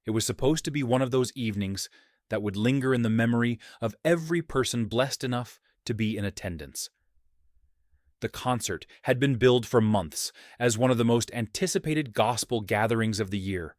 It was supposed to be one of those evenings that would linger in the memory of every person blessed enough to be in attendance. The concert had been billed for months as one of the most anticipated gospel gatherings of the year,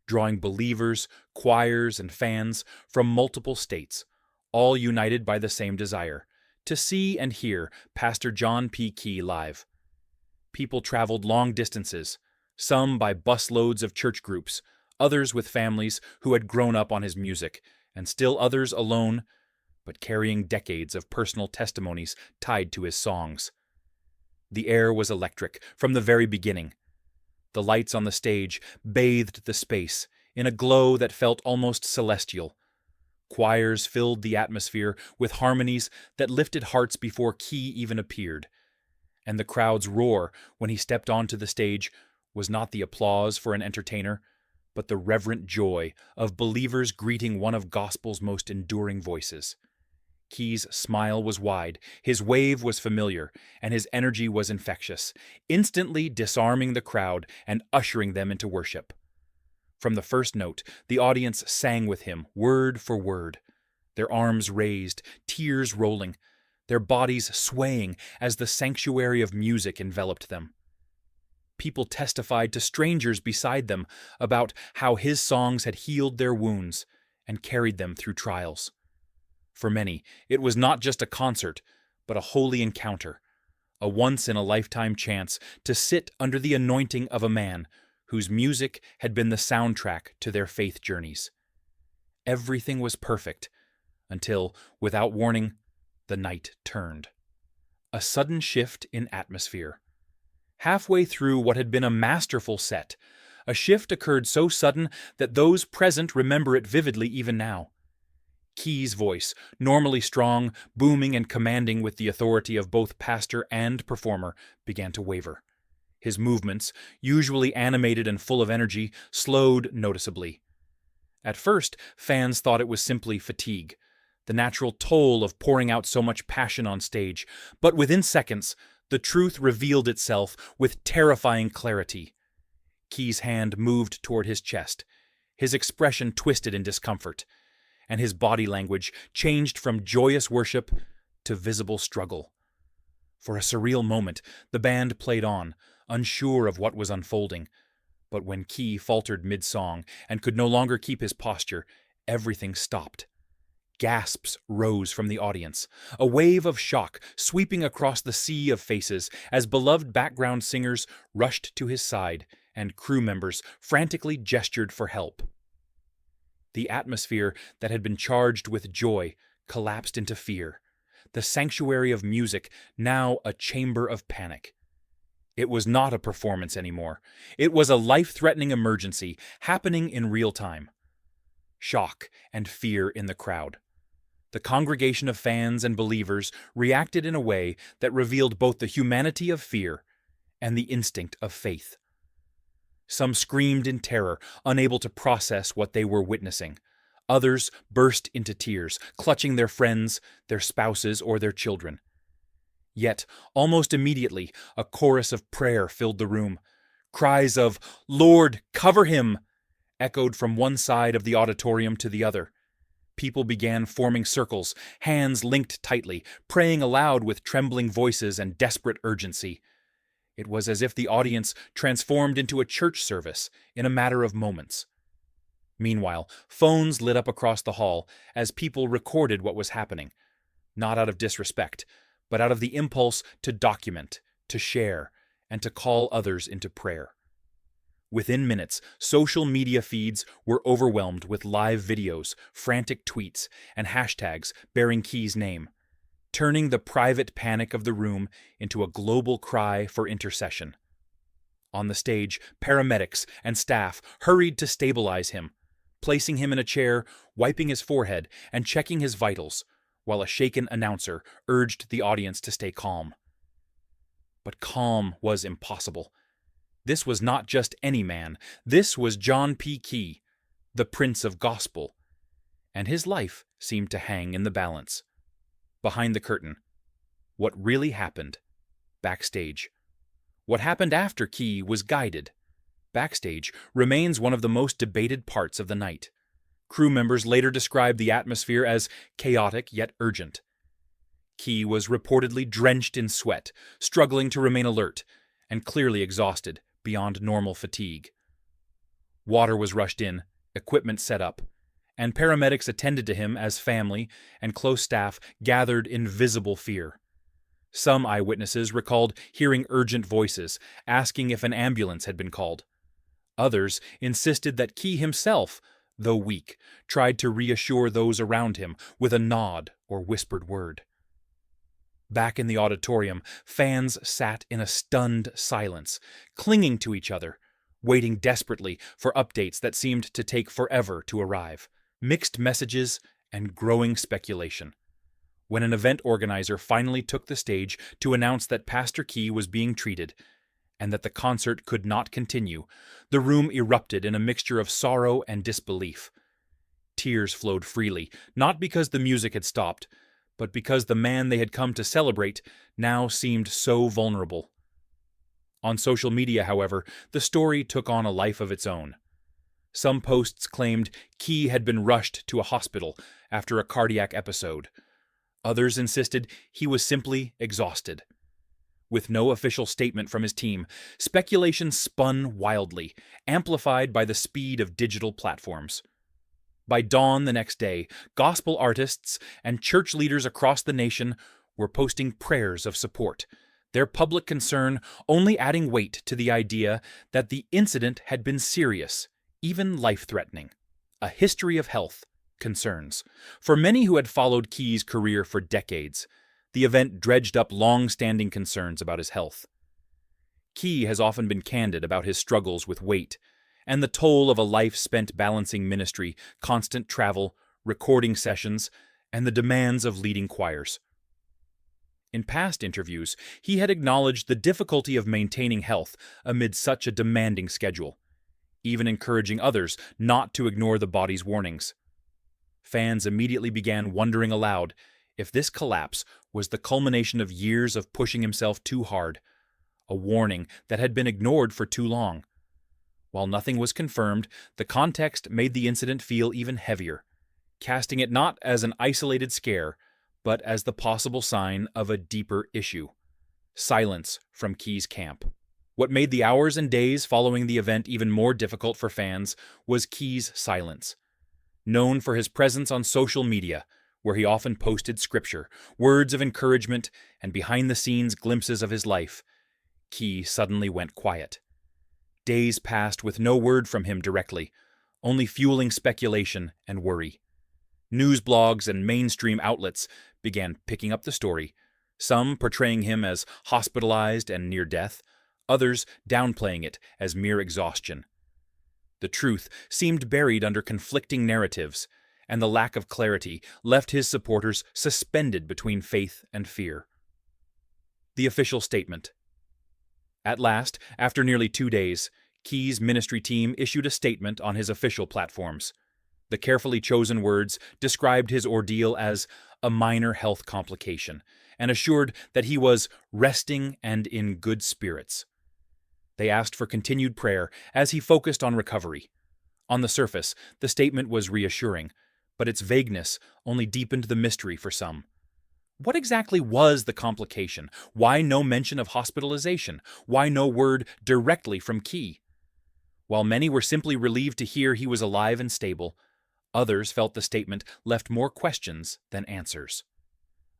drawing believers, choirs, and fans from multiple states, all united by the same desire, to see and hear Pastor John P. Kee live. People traveled long distances, some by busloads of church groups, others with families who had grown up on his music, and still others alone, but carrying decades of personal testimonies tied to his songs. The air was electric from the very beginning. The lights on the stage bathed the space in a glow that felt almost celestial. Choirs filled the atmosphere with harmonies that lifted hearts before Kee even appeared. And the crowd's roar when he stepped onto the stage was not the applause for an entertainer, but the reverent joy of believers greeting one of gospel's most enduring voices. Kee's smile was wide, his wave was familiar, and his energy was infectious, instantly disarming the crowd and ushering them into worship. From the first note, the audience sang with him, word for word, their arms raised, tears rolling, their bodies swaying as the sanctuary of music enveloped them. People testified to strangers beside them about how his songs had healed their wounds and carried them through trials. For many, it was not just a concert, but a holy encounter, a once-in-a-lifetime chance to sit under the anointing of a man whose music had been the soundtrack to their faith journeys. Everything was perfect, until, without warning, the night turned. A sudden shift in atmosphere. Halfway through what had been a masterful set, a shift occurred so sudden that those present remember it vividly even now. Kee's voice, normally strong, booming and commanding with the authority of both pastor and performer, began to waver. His movements, usually animated and full of energy, slowed noticeably. At first, fans thought it was simply fatigue, the natural toll of pouring out so much passion on stage, but within seconds, the truth revealed itself with terrifying clarity. Kee's hand moved toward his chest, his expression twisted in discomfort, and his body language changed from joyous worship to visible struggle. For a surreal moment, the band played on, unsure of what was unfolding. But when Kee faltered mid-song and could no longer keep his posture, everything stopped. Gasps rose from the audience, a wave of shock sweeping across the sea of faces as beloved background singers rushed to his side and crew members frantically gestured for help. The atmosphere that had been charged with joy collapsed into fear, the sanctuary of music now a chamber of panic. It was not a performance anymore. It was a life-threatening emergency happening in real time. Shock and fear in the crowd. The congregation of fans and believers reacted in a way that revealed both the humanity of fear and the instinct of faith. Some screamed in terror, unable to process what they were witnessing. Others burst into tears, clutching their friends, their spouses, or their children. Yet, almost immediately, a chorus of prayer filled the room. Cries of, "Lord, cover him!" echoed from one side of the auditorium to the other. People began forming circles, hands linked tightly, praying aloud with trembling voices and desperate urgency. It was as if the audience transformed into a church service in a matter of moments. Meanwhile, phones lit up across the hall as people recorded what was happening, not out of disrespect, but out of the impulse to document, to share, and to call others into prayer. Within minutes, social media feeds were overwhelmed with live videos, frantic tweets, and hashtags bearing Kee's name, turning the private panic of the room into a global cry for intercession. On the stage, paramedics and staff hurried to stabilize him, placing him in a chair, wiping his forehead, and checking his vitals, while a shaken announcer urged the audience to stay calm. But calm was impossible. This was not just any man. This was John P. Kee, the Prince of Gospel, and his life seemed to hang in the balance. Behind the curtain, what really happened backstage. What happened after Kee was guided. backstage remains one of the most debated parts of the night. Crew members later described the atmosphere as chaotic yet urgent. Kee was reportedly drenched in sweat, struggling to remain alert, and clearly exhausted beyond normal fatigue. Water was rushed in, equipment set up, and paramedics attended to him as family and close staff gathered in visible fear. Some eyewitnesses recalled hearing urgent voices, asking if an ambulance had been called. Others insisted that Kee himself, though weak, tried to reassure those around him with a nod or whispered word. Back in the auditorium, fans sat in a stunned silence, clinging to each other, waiting desperately for updates that seemed to take forever to arrive. Mixed messages and growing speculation. When an event organizer finally took the stage to announce that Pastor Kee was being treated and that the concert could not continue, the room erupted in a mixture of sorrow and disbelief. Tears flowed freely, not because the music had stopped, but because the man they had come to celebrate now seemed so vulnerable. On social media, however, the story took on a life of its own. Some posts claimed Kee had been rushed to a hospital after a cardiac episode. Others insisted he was simply exhausted. With no official statement from his team, speculation spun wildly, amplified by the speed of digital platforms. By dawn the next day, gospel artists and church leaders across the nation were posting prayers of support, their public concern only adding weight to the idea that the incident had been serious, even life-threatening. A history of health concerns. For many who had followed Kee's career for decades, the event dredged up long-standing concerns about his health. Kee has often been candid about his struggles with weight and the toll of a life spent balancing ministry, constant travel, recording sessions, and the demands of leading choirs. In past interviews, he had acknowledged the difficulty of maintaining health amid such a demanding schedule, even encouraging others not to ignore the body's warnings. Fans immediately began wondering aloud if this collapse was the culmination of years of pushing himself too hard, a warning that had been ignored for too long. While nothing was confirmed, the context made the incident feel even heavier, casting it not as an isolated scare, but as the possible sign of a deeper issue. Silence from Kee's camp. What made the hours and days following the event even more difficult for fans was Kee's silence. Known for his presence on social media, where he often posted scripture, words of encouragement, and behind-the-scenes glimpses of his life, Kee suddenly went quiet. Days passed with no word from him directly, only fueling speculation and worry. News blogs and mainstream outlets began picking up the story, some portraying him as hospitalized and near death, others downplaying it as mere exhaustion. The truth seemed buried under conflicting narratives, and the lack of clarity left his supporters suspended between faith and fear. The official statement. At last, after nearly 2 days, Kee's ministry team issued a statement on his official platforms. The carefully chosen words described his ordeal as a minor health complication and assured that he was resting and in good spirits. They asked for continued prayer as he focused on recovery. On the surface, the statement was reassuring, but its vagueness only deepened the mystery for some. What exactly was the complication? Why no mention of hospitalization? Why no word directly from Kee? While many were simply relieved to hear he was alive and stable, others felt the statement left more questions than answers.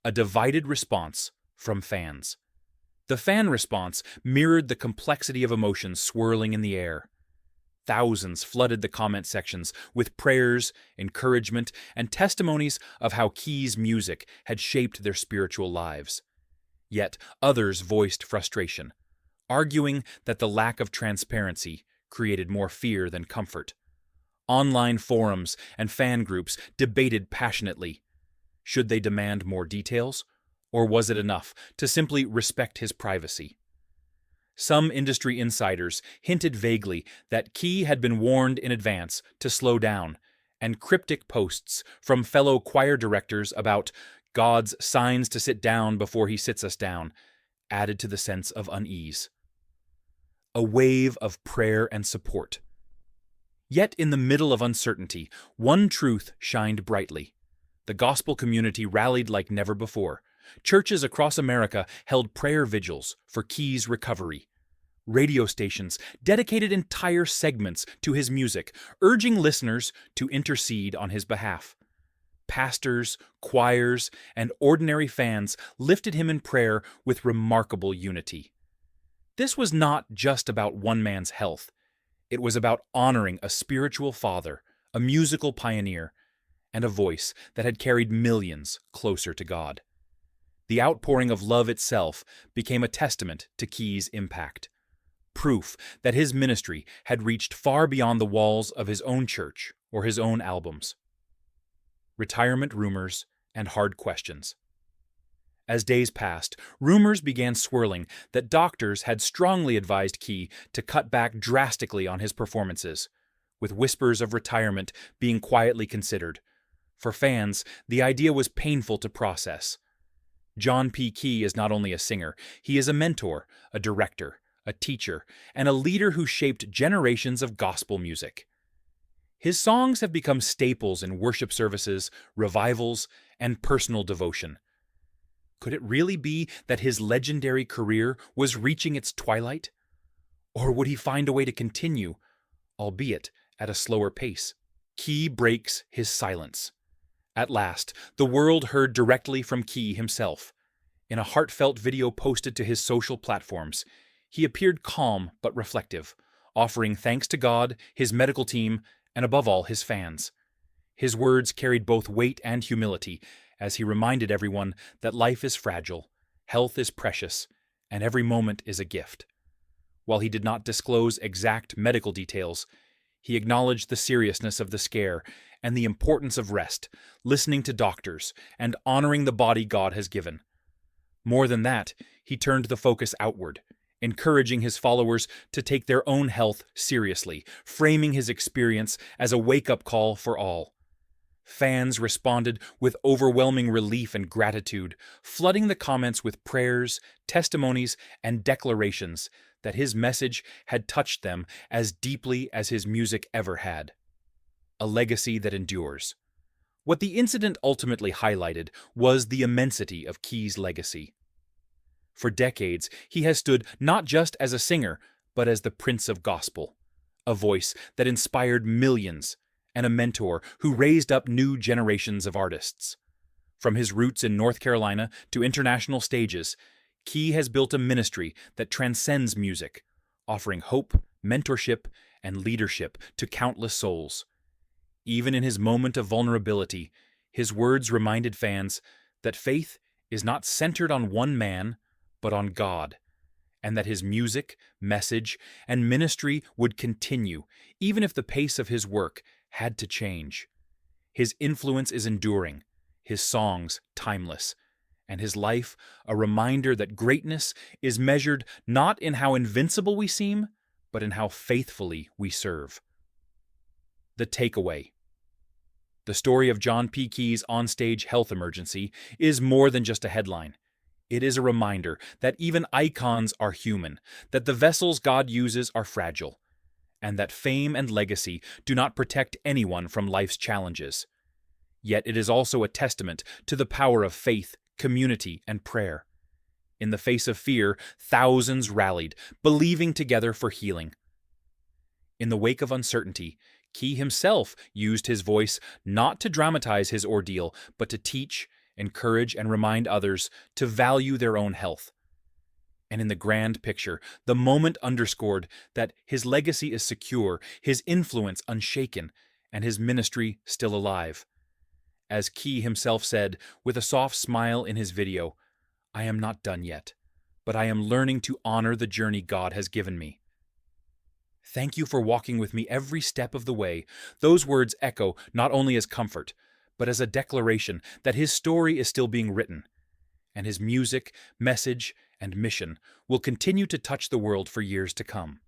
A divided response from fans. The fan response mirrored the complexity of emotions swirling in the air. Thousands flooded the comment sections with prayers, encouragement, and testimonies of how Kee's music had shaped their spiritual lives. Yet others voiced frustration, arguing that the lack of transparency created more fear than comfort. Online forums and fan groups debated passionately. Should they demand more details, or was it enough to simply respect his privacy? Some industry insiders hinted vaguely that Kee had been warned in advance to slow down, and cryptic posts from fellow choir directors about God's signs to sit down before he sits us down added to the sense of unease. a wave of prayer and support. Yet in the middle of uncertainty, one truth shined brightly. The gospel community rallied like never before. Churches across America held prayer vigils for Kee's recovery. Radio stations dedicated entire segments to his music, urging listeners to intercede on his behalf. Pastors, choirs, and ordinary fans lifted him in prayer with remarkable unity. This was not just about one man's health. It was about honoring a spiritual father, a musical pioneer, and a voice that had carried millions closer to God. The outpouring of love itself became a testament to Kee's impact, proof that his ministry had reached far beyond the walls of his own church or his own albums. Retirement rumors and hard questions. As days passed, rumors began swirling that doctors had strongly advised Kee to cut back drastically on his performances, with whispers of retirement being quietly considered. For fans, the idea was painful to process. John P. Kee is not only a singer, he is a mentor, a director, a teacher, and a leader who shaped generations of gospel music. His songs have become staples in worship services, revivals, and personal devotion. Could it really be that his legendary career was reaching its twilight? Or would he find a way to continue, albeit at a slower pace? Kee breaks his silence. At last, the world heard directly from Kee himself. In a heartfelt video posted to his social platforms, he appeared calm but reflective, offering thanks to God, his medical team, and above all, his fans. His words carried both weight and humility, as he reminded everyone that life is fragile, health is precious, and every moment is a gift. While he did not disclose exact medical details, he acknowledged the seriousness of the scare and the importance of rest, listening to doctors, and honoring the body God has given. More than that, he turned the focus outward, encouraging his followers to take their own health seriously, framing his experience as a wake-up call for all. Fans responded with overwhelming relief and gratitude, flooding the comments with prayers, testimonies, and declarations that his message had touched them as deeply as his music ever had. A legacy that endures. What the incident ultimately highlighted was the immensity of Kee's legacy. For decades, he has stood not just as a singer, but as the Prince of Gospel, a voice that inspired millions, and a mentor who raised up new generations of artists. From his roots in North Carolina to international stages, Kee has built a ministry that transcends music, offering hope, mentorship, and leadership to countless souls. Even in his moment of vulnerability, his words reminded fans that faith is not centered on one man, but on God, and that his music, message, and ministry would continue, even if the pace of his work had to change. His influence is enduring, his songs timeless, and his life a reminder that greatness is measured not in how invincible we seem, but in how faithfully we serve. The takeaway. The story of John P. Kee's onstage health emergency is more than just a headline. It is a reminder that even icons are human, that the vessels God uses are fragile, and that fame and legacy do not protect anyone from life's challenges. Yet it is also a testament to the power of faith, community, and prayer. In the face of fear, thousands rallied, believing together for healing. In the wake of uncertainty, Kee himself used his voice not to dramatize his ordeal, but to teach, encourage, and remind others to value their own health. And in the grand picture, the moment underscored that his legacy is secure, his influence unshaken, and his ministry still alive. As Kee himself said, with a soft smile in his video, "I am not done yet, but I am learning to honor the journey God has given me." Thank you for walking with me every step of the way. Those words echo not only as comfort, but as a declaration that his story is still being written, and his music, message, and mission will continue to touch the world for years to come.